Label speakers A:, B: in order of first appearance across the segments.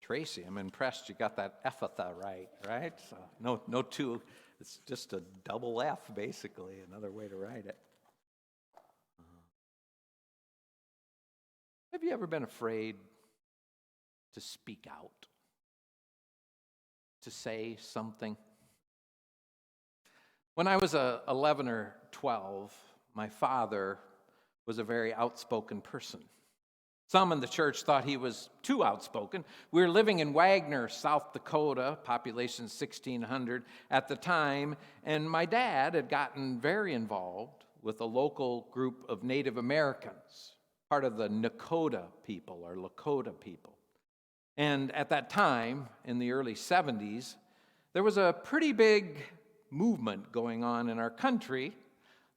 A: Tracy, I'm impressed you got that Ephphatha right? So no two, it's just a double F, basically, another way to write it. Have you ever been afraid to speak out? To say something? When I was 11 or 12, my father was a very outspoken person. Some in the church thought he was too outspoken. We were living in Wagner, South Dakota, population 1,600 at the time, and my dad had gotten very involved with a local group of Native Americans, part of the Lakota people. And at that time, in the early 70s, there was a pretty big movement going on in our country,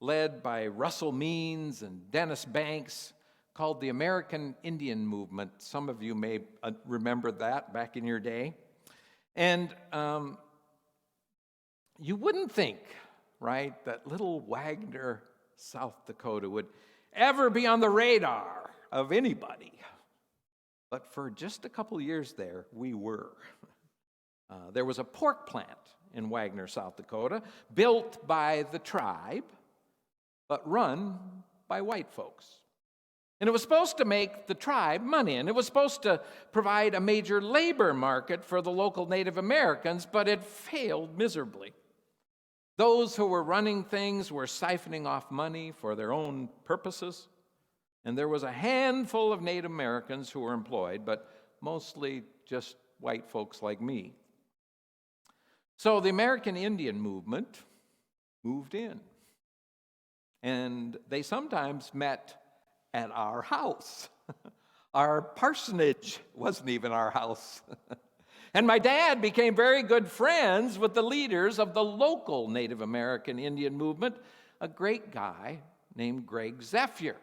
A: led by Russell Means and Dennis Banks, called the American Indian Movement. Some of you may remember that back in your day. And you wouldn't think, right, that little Wagner, South Dakota would ever be on the radar of anybody. But for just a couple years there, we were. There was a pork plant in Wagner, South Dakota, built by the tribe, but run by white folks. And it was supposed to make the tribe money, and it was supposed to provide a major labor market for the local Native Americans, but it failed miserably. Those who were running things were siphoning off money for their own purposes, and there was a handful of Native Americans who were employed, but mostly just white folks like me. So the American Indian movement moved in, and they sometimes met at our house. Our parsonage wasn't even our house. And my dad became very good friends with the leaders of the local Native American Indian movement, a great guy named Greg Zephyr.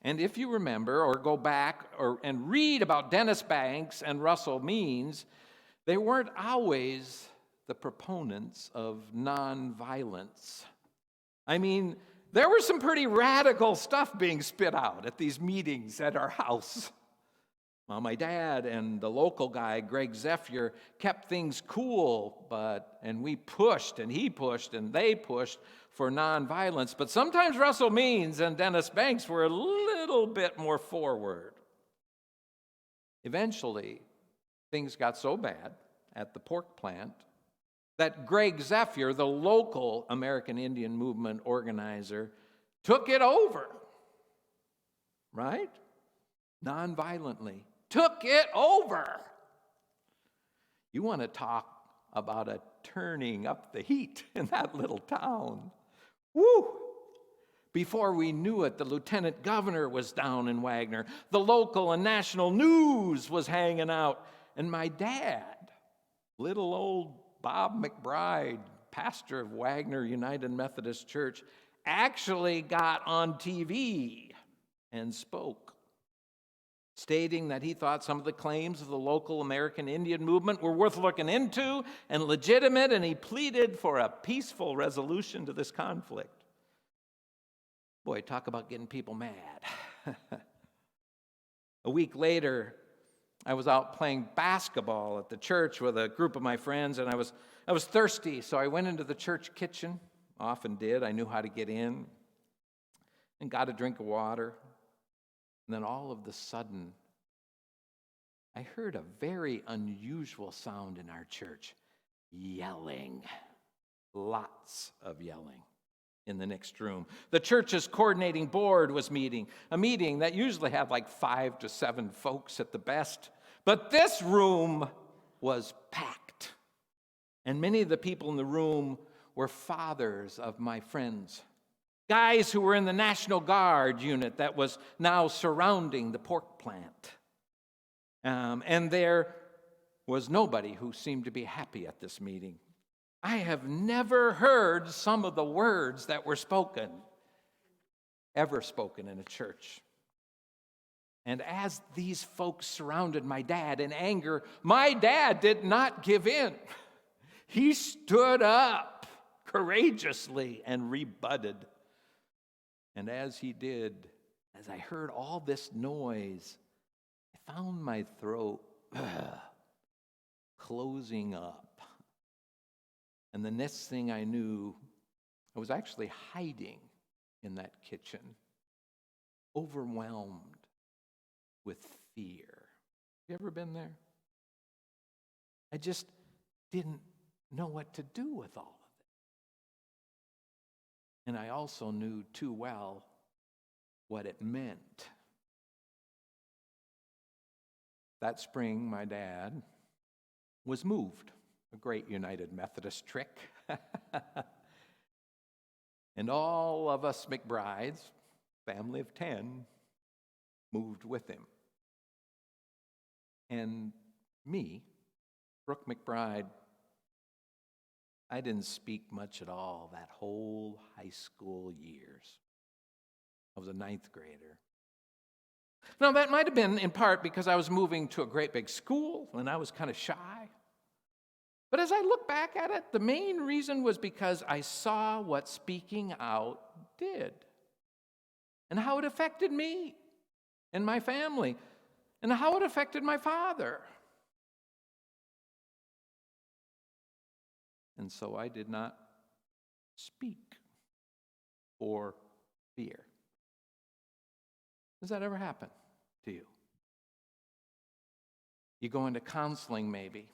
A: And if you remember, or go back and read about Dennis Banks and Russell Means, they weren't always the proponents of nonviolence. I mean, there was some pretty radical stuff being spit out at these meetings at our house. Well, my dad and the local guy, Greg Zephyr, kept things cool, and we pushed, and he pushed, and they pushed for nonviolence. But sometimes Russell Means and Dennis Banks were a little bit more forward. Eventually, things got so bad at the pork plant that Greg Zephyr, the local American Indian Movement organizer, took it over, right? Nonviolently. Took it over. You want to talk about a turning up the heat in that little town. Woo! Before we knew it, the lieutenant governor was down in Wagner. The local and national news was hanging out. And my dad, little old Bob McBride, pastor of Wagner United Methodist Church, actually got on TV and spoke, stating that he thought some of the claims of the local American Indian movement were worth looking into and legitimate, and he pleaded for a peaceful resolution to this conflict. Boy, talk about getting people mad. A week later, I was out playing basketball at the church with a group of my friends, and I was thirsty, so I went into the church kitchen. Often did. I knew how to get in and got a drink of water. And then all of a sudden, I heard a very unusual sound in our church. Yelling. Lots of yelling in the next room. The church's coordinating board was meeting, a meeting that usually had like 5 to 7 folks at the best. But this room was packed. And many of the people in the room were fathers of my friends, guys who were in the National Guard unit that was now surrounding the pork plant. And there was nobody who seemed to be happy at this meeting. I have never heard some of the words that were spoken, ever spoken in a church. And as these folks surrounded my dad in anger, my dad did not give in. He stood up courageously and rebutted. And as he did, as I heard all this noise, I found my throat closing up. And the next thing I knew, I was actually hiding in that kitchen, overwhelmed with fear. You ever been there? I just didn't know what to do with all of it. And I also knew too well what it meant. That spring, my dad was moved, a great United Methodist trick. And all of us McBrides, family of 10, moved with him. And me, Brooke McBride, I didn't speak much at all that whole high school years. I was a 9th grader. Now, that might have been in part because I was moving to a great big school and I was kind of shy. But as I look back at it, the main reason was because I saw what speaking out did and how it affected me and my family and how it affected my father. And so I did not speak for fear. Does that ever happen to you? You go into counseling maybe.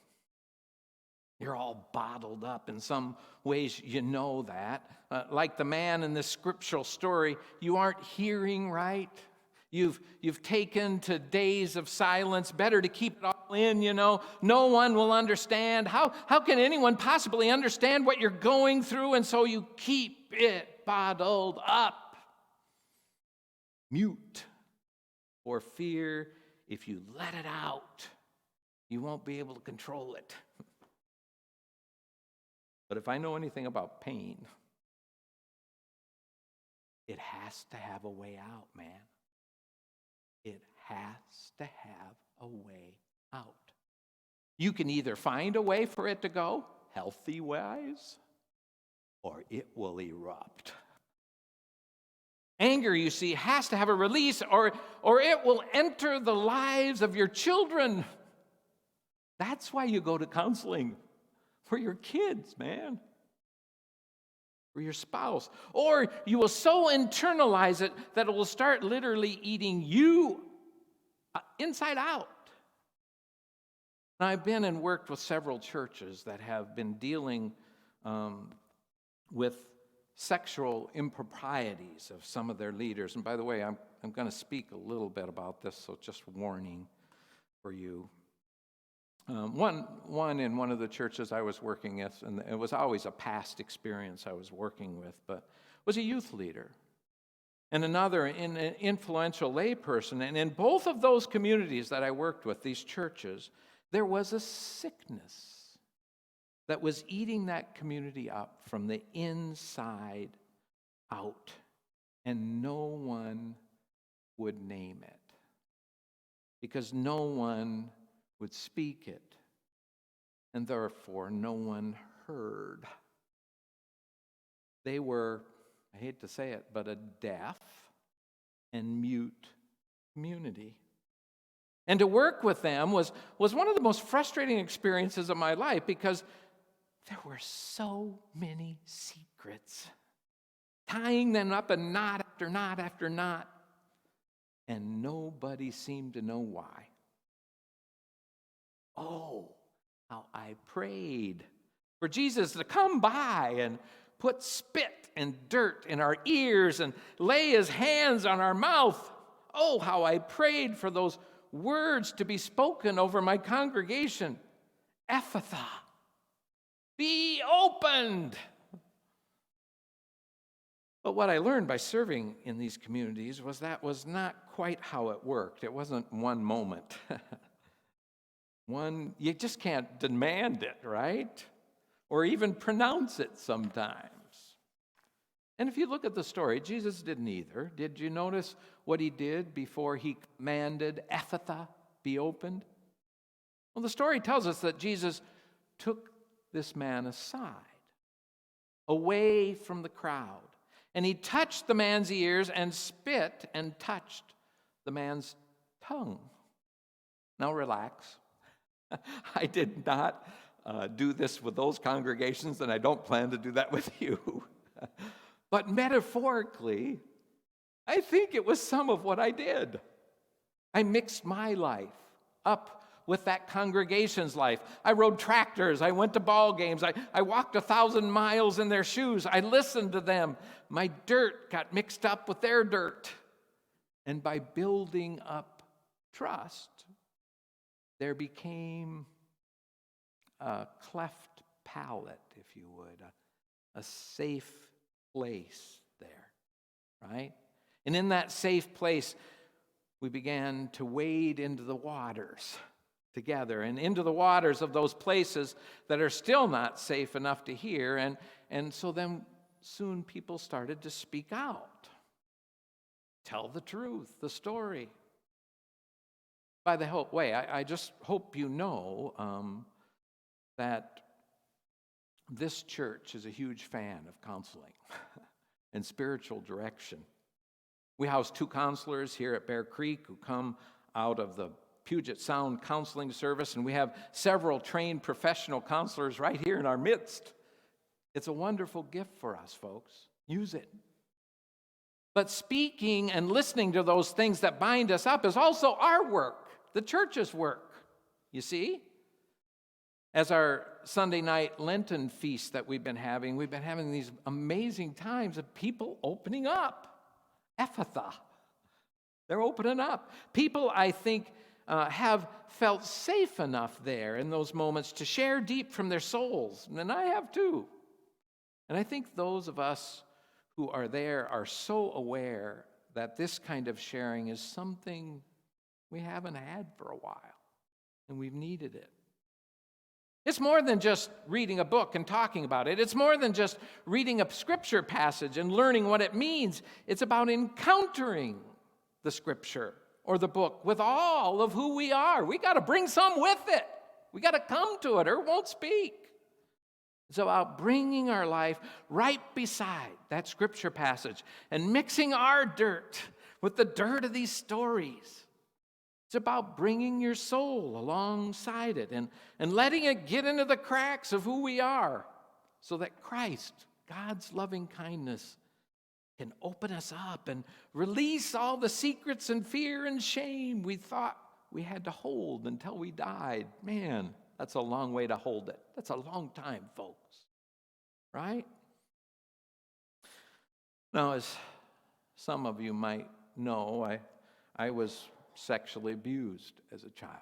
A: You're all bottled up. In some ways, you know that. Like the man in this scriptural story, you aren't hearing right. You've taken to days of silence. Better to keep it all in, you know. No one will understand. How can anyone possibly understand what you're going through? And so you keep it bottled up. Mute. For fear, if you let it out, you won't be able to control it. But if I know anything about pain, it has to have a way out, man. It has to have a way out. You can either find a way for it to go, healthy-wise, or it will erupt. Anger, you see, has to have a release, or it will enter the lives of your children. That's why you go to counseling. For your kids, man. For your spouse. Or you will so internalize it that it will start literally eating you inside out. Now, I've been and worked with several churches that have been dealing with sexual improprieties of some of their leaders. And by the way, I'm going to speak a little bit about this, so just warning for you. One in one of the churches I was working with, and it was always a past experience I was working with, but was a youth leader. And another, an influential layperson. And in both of those communities that I worked with, these churches, there was a sickness that was eating that community up from the inside out. And no one would name it. Because no one would speak it, and therefore no one heard. They were, I hate to say it, but a deaf and mute community. And to work with them was one of the most frustrating experiences of my life because there were so many secrets, tying them up in knot after knot after knot, and nobody seemed to know why. Oh, how I prayed for Jesus to come by and put spit and dirt in our ears and lay his hands on our mouth. Oh, how I prayed for those words to be spoken over my congregation. Ephphatha, be opened. But what I learned by serving in these communities was that was not quite how it worked. It wasn't one moment. You just can't demand it, right? Or even pronounce it sometimes. And if you look at the story, Jesus didn't either. Did you notice what he did before he commanded Ephphatha be opened? Well, the story tells us that Jesus took this man aside, away from the crowd, and he touched the man's ears and spit and touched the man's tongue. Now relax. I did not do this with those congregations, and I don't plan to do that with you. But metaphorically, I think it was some of what I did. I mixed my life up with that congregation's life. I rode tractors. I went to ball games. I walked 1,000 miles in their shoes. I listened to them. My dirt got mixed up with their dirt. And by building up trust, there became a cleft palate, if you would, a safe place there, right? And in that safe place, we began to wade into the waters together and into the waters of those places that are still not safe enough to hear. And so then soon people started to speak out, tell the truth, the story. By the way, I just hope you know that this church is a huge fan of counseling and spiritual direction. We house 2 counselors here at Bear Creek who come out of the Puget Sound Counseling Service, and we have several trained professional counselors right here in our midst. It's a wonderful gift for us, folks. Use it. But speaking and listening to those things that bind us up is also our work, the church's work, you see? As our Sunday night Lenten feast that we've been having these amazing times of people opening up. Ephphatha. They're opening up. People, I think, have felt safe enough there in those moments to share deep from their souls. And I have too. And I think those of us who are there are so aware that this kind of sharing is something we haven't had for a while, and we've needed it. It's more than just reading a book and talking about it. It's more than just reading a scripture passage and learning what it means. It's about encountering the scripture or the book with all of who we are. We got to bring some with it. We got to come to it or it won't speak. It's about bringing our life right beside that scripture passage and mixing our dirt with the dirt of these stories. It's about bringing your soul alongside it and letting it get into the cracks of who we are so that Christ, God's loving kindness, can open us up and release all the secrets and fear and shame we thought we had to hold until we died. Man, that's a long way to hold it. That's a long time, folks. Right? Now, as some of you might know, I was sexually abused as a child.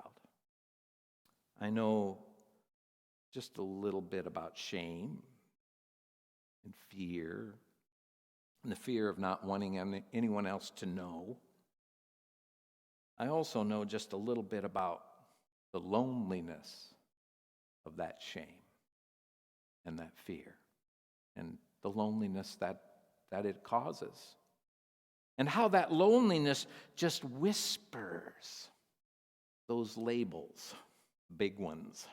A: I know just a little bit about shame and fear and the fear of not wanting anyone else to know. I also know just a little bit about the loneliness of that shame and that fear and the loneliness that it causes. And how that loneliness just whispers those labels, big ones,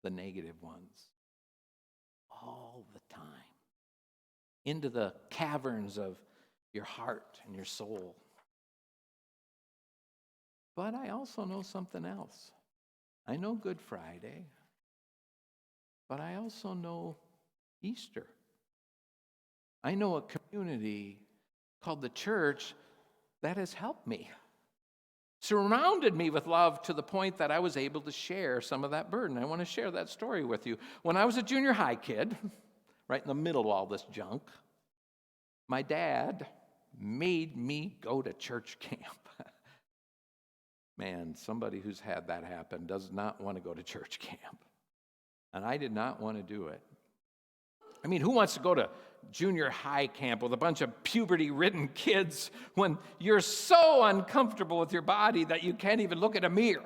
A: the negative ones, all the time, into the caverns of your heart and your soul. But I also know something else. I know Good Friday, but I also know Easter. I know a community called the church that has helped me, surrounded me with love to the point that I was able to share some of that burden. I want to share that story with you. When I was a junior high kid, right in the middle of all this junk, my dad made me go to church camp. Man, somebody who's had that happen does not want to go to church camp. And I did not want to do it. I mean, who wants to go to junior high camp with a bunch of puberty-ridden kids when you're so uncomfortable with your body that you can't even look at a mirror?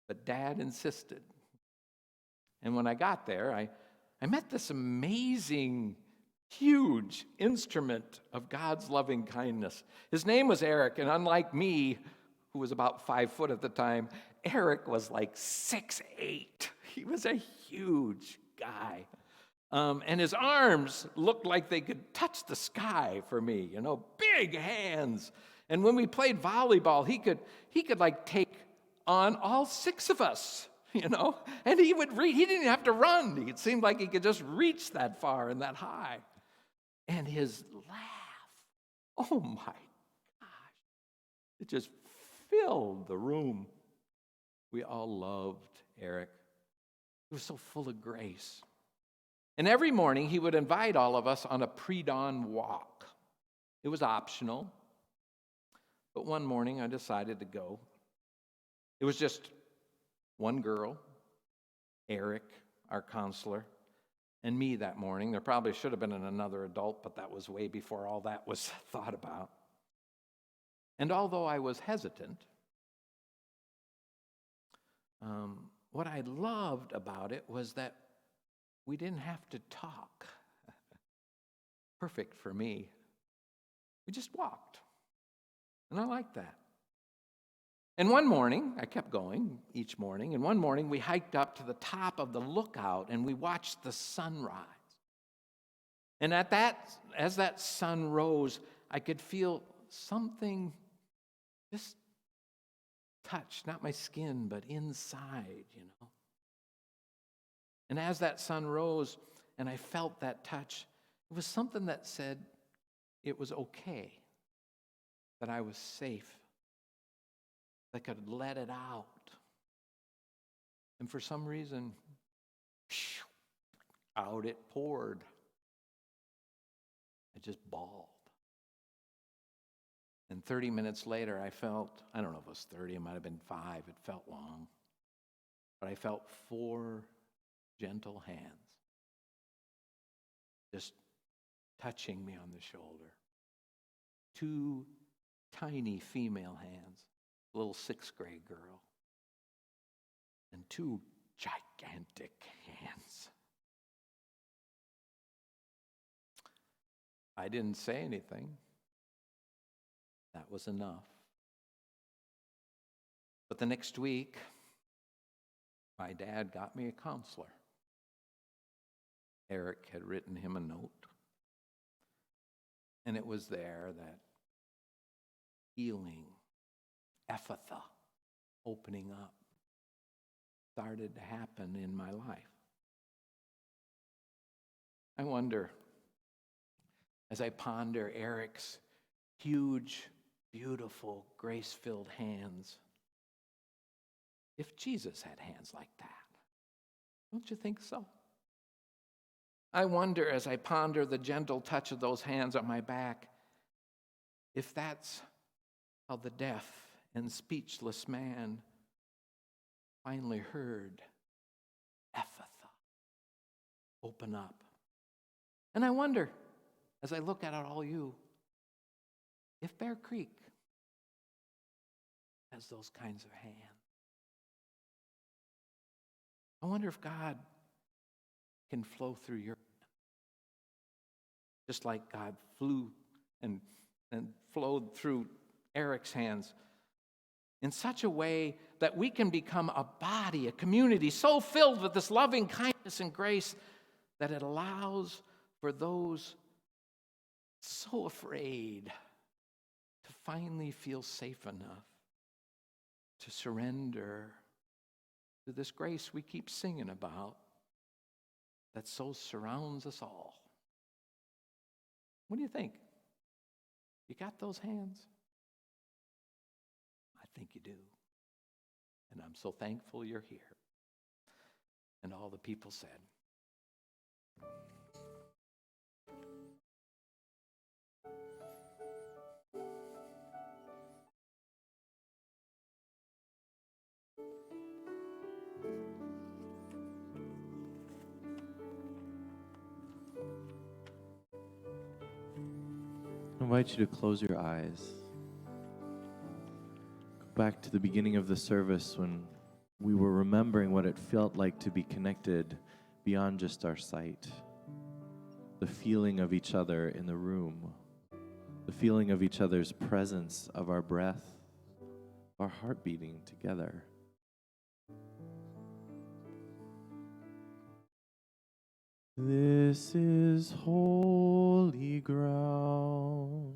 A: But Dad insisted. And when I got there, I met this amazing, huge instrument of God's loving kindness. His name was Eric, and unlike me, who was about 5 foot at the time, Eric was like 6'8". He was a huge guy. And his arms looked like they could touch the sky for me, big hands. And when we played volleyball, he could like take on all 6 of us, And he would reach, he didn't have to run. It seemed like he could just reach that far and that high. And his laugh, oh my gosh, it just filled the room. We all loved Eric. He was so full of grace. And every morning he would invite all of us on a pre-dawn walk. It was optional. But one morning I decided to go. It was just one girl, Eric, our counselor, and me that morning. There probably should have been another adult, but that was way before all that was thought about. And although I was hesitant, what I loved about it was that we didn't have to talk. Perfect for me. We just walked. And I liked that. And one morning, I kept going each morning, and one morning we hiked up to the top of the lookout and we watched the sunrise. And as that sun rose, I could feel something just touch, not my skin, but inside, And as that sun rose and I felt that touch, it was something that said it was okay, that I was safe, I could let it out. And for some reason, out it poured. I just bawled. And 30 minutes later, I felt, I don't know if it was 30, it might have been 5, it felt long. But I felt 4 gentle hands just touching me on the shoulder. 2 tiny female hands, a little 6th grade girl, and 2 gigantic hands. I didn't say anything. That was enough. But the next week, my dad got me a counselor. Eric had written him a note, and it was there that healing, Ephphatha, opening up, started to happen in my life. I wonder, as I ponder Eric's huge, beautiful, grace-filled hands, if Jesus had hands like that. Don't you think so? I wonder, as I ponder the gentle touch of those hands on my back, if that's how the deaf and speechless man finally heard Ephphatha open up. And I wonder, as I look at all you, if Bear Creek has those kinds of hands. I wonder if God can flow through your hands, just like God flew and flowed through Eric's hands in such a way that we can become a body, a community so filled with this loving kindness and grace that it allows for those so afraid to finally feel safe enough to surrender to this grace we keep singing about that so surrounds us all. What do you think? You got those hands? I think you do. And I'm so thankful you're here. And all the people said,
B: I invite you to close your eyes. Go back to the beginning of the service when we were remembering what it felt like to be connected beyond just our sight. The feeling of each other in the room. The feeling of each other's presence, of our breath, our heart beating together. This is holy ground.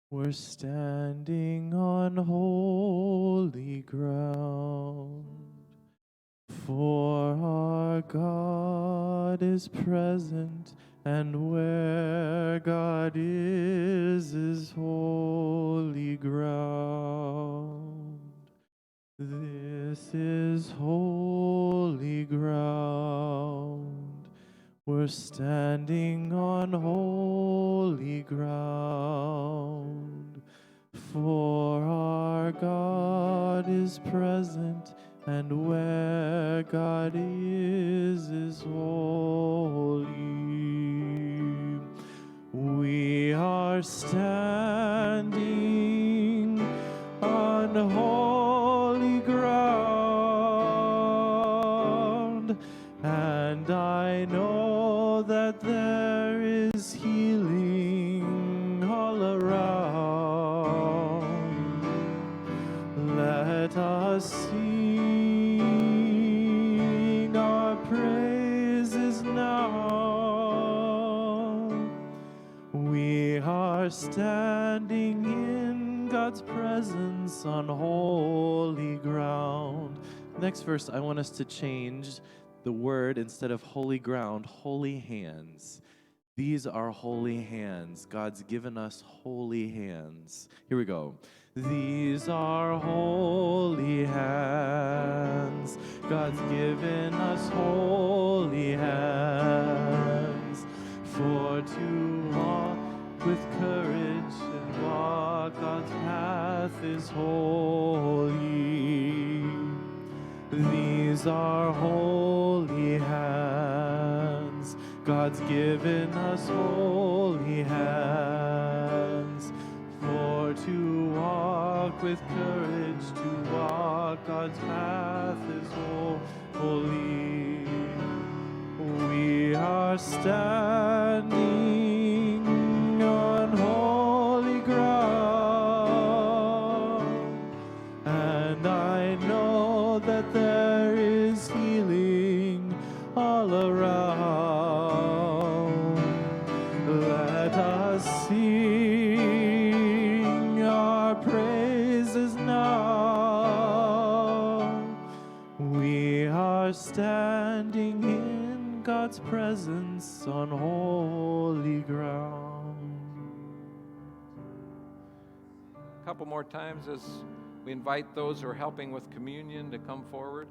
B: We're standing on holy ground. God is present, and where God is holy ground. This is holy ground. We're standing on holy ground. For our God is present, and where God is holy. We are standing on holy ground, and I know that there is healing all around. Let us sing our praises now. We are standing in God's presence on holy ground. Next verse, I want us to change the word. Instead of holy ground, holy hands. These are holy hands. God's given us holy hands. Here we go. These are holy hands. God's given us holy hands. For to walk with courage and walk God's path is holy. These are holy hands. God's given us holy hands. For to walk with courage, to walk God's path is holy. We are standing on holy ground, and I know that there is healing all around. Let us sing our praises now. We are standing in God's presence on holy ground.
A: A couple more times as we invite those who are helping with communion to come forward.